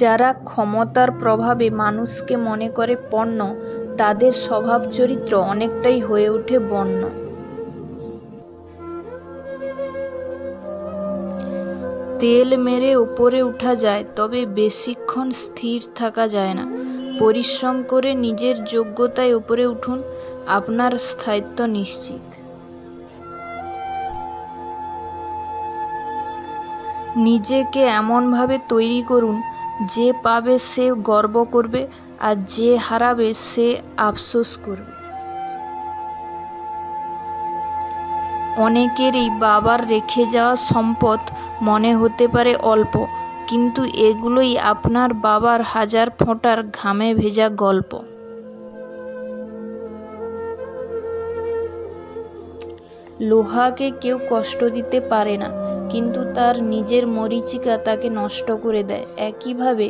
যারা ক্ষমতার প্রভাবে মানুষকে মনে করে পণ্য, তাদের স্বভাব চরিত্র অনেকটাই হয়ে ওঠে বন্য। তেল মেরে উপরে ওঠা যায়, তবে বেশিক্ষণ স্থির থাকা যায় না। পরিশ্রম করে নিজের যোগ্যতায় উপরে উঠুন, আপনার স্থায়িত্ব নিশ্চিত। নিজেকে এমনভাবে তৈরি করুন, যে পাবে সে গর্ব করবে, আর যে হারাবে সে আফসোস করবে। অনেকেরই বাবার রেখে যাওয়া সম্পদ মনে হতে পারে অল্প, কিন্তু এগুলোই আপনার বাবার হাজার ফোঁটার ঘামে ভেজা গল্প। লোহাকে কেউ কষ্ট দিতে পারে না, কিন্তু তার নিজের মরীচিকা তাকে নষ্ট করে দেয়। একইভাবে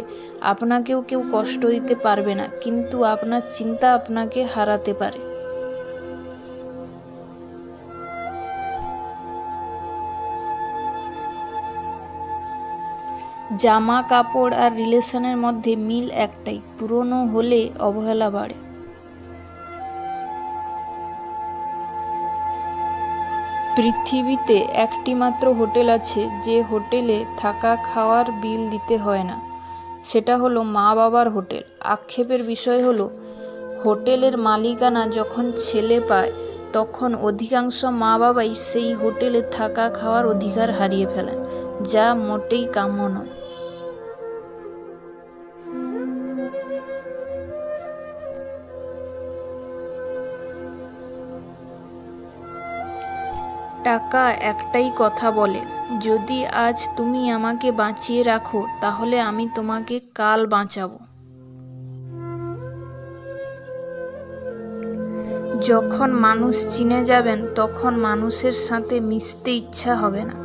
আপনাকেও কেউ কষ্ট দিতে পারবে না, কিন্তু আপনার চিন্তা আপনাকে হারাতে পারে। জামা কাপড় আর রিলেশনের মধ্যে মিল একটাই, পুরনো হলে অবহেলা বাড়ে। পৃথিবীতে একটি মাত্র হোটেল আছে, যে হোটেলে থাকা খাওয়ার বিল দিতে হয় না। সেটা হলো মা বাবার হোটেল। আক্ষেপের বিষয় হলো, হোটেলের মালিকানা যখন ছেলে পায়, তখন অধিকাংশ মা বাবাই সেই হোটেলে থাকা খাওয়ার অধিকার হারিয়ে ফেলেন, যা মোটেই কাম্য নয়। টাকা একটাই কথা বলে, যদি আজ তুমি আমাকে বাঁচিয়ে রাখো, তাহলে আমি তোমাকে কাল বাঁচাবো। যখন মানুষ চিনে যাবেন, তখন মানুষের সাথে মিশতে ইচ্ছা হবে না।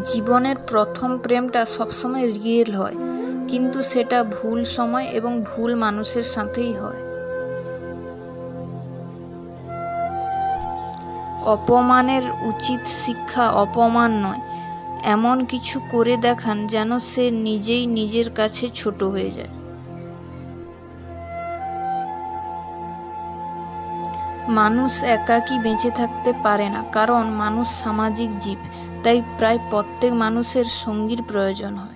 জীবনের প্রথম প্রেমটা সবসময় রিয়েল হয়, কিন্তু সেটা ভুল সময় এবং ভুল মানুষের সাথেই হয়। অপমানের উচিত শিক্ষা অপমান নয়, এমন কিছু করে দেখান যেন সে নিজেই নিজের কাছে ছোট হয়ে যায়। মানুষ একাকী বেঁচে থাকতে পারে না, কারণ মানুষ সামাজিক জীব, তাই প্রায় প্রত্যেক মানুষের সঙ্গীর প্রয়োজন হয়।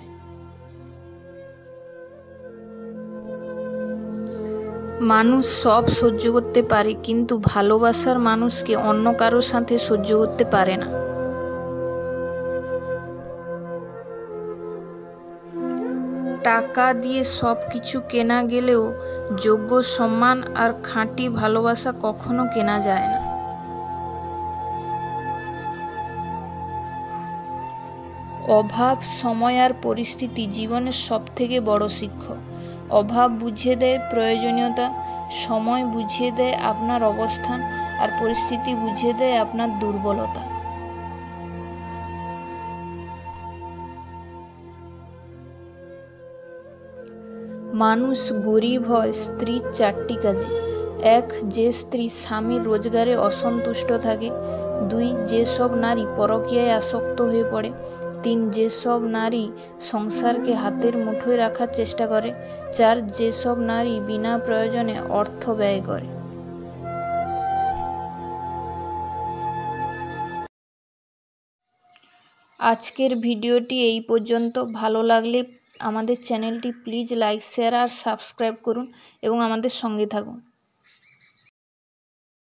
মানুষ সব সহ্য করতে পারে, কিন্তু ভালোবাসার মানুষকে অন্য কারোর সাথে সহ্য করতে পারে না। টাকা দিয়ে সব কিছু কেনা গেলেও যোগ্য সম্মান আর খাঁটি ভালোবাসা কখনো কেনা যায় না। অভাব, সময় আর পরিস্থিতি জীবনের সবথেকে বড় শিক্ষক। অভাব বুঝিয়ে দেয় প্রয়োজনীয়তা, সময় বুঝিয়ে দেয় আপনার অবস্থান, আর পরিস্থিতি বুঝিয়ে দেয় আপনার দুর্বলতা। মানুষ গরিব হয় স্ত্রীর 4টি কাজে: 1. যে স্ত্রী স্বামীর রোজগারে অসন্তুষ্ট থাকে। 2. যেসব নারী পরকীয়ায় আসক্ত হয়ে পড়ে। 3. যেসব নারী সংসারকে হাতের মুঠোয় রাখার চেষ্টা করে। 4. যেসব নারী বিনা প্রয়োজনে অর্থ ব্যয় করে। আজকের ভিডিওটি এই পর্যন্ত। ভালো লাগলে আমাদের চ্যানেলটি প্লিজ লাইক, শেয়ার আর সাবস্ক্রাইব করুন এবং আমাদের সঙ্গে থাকুন।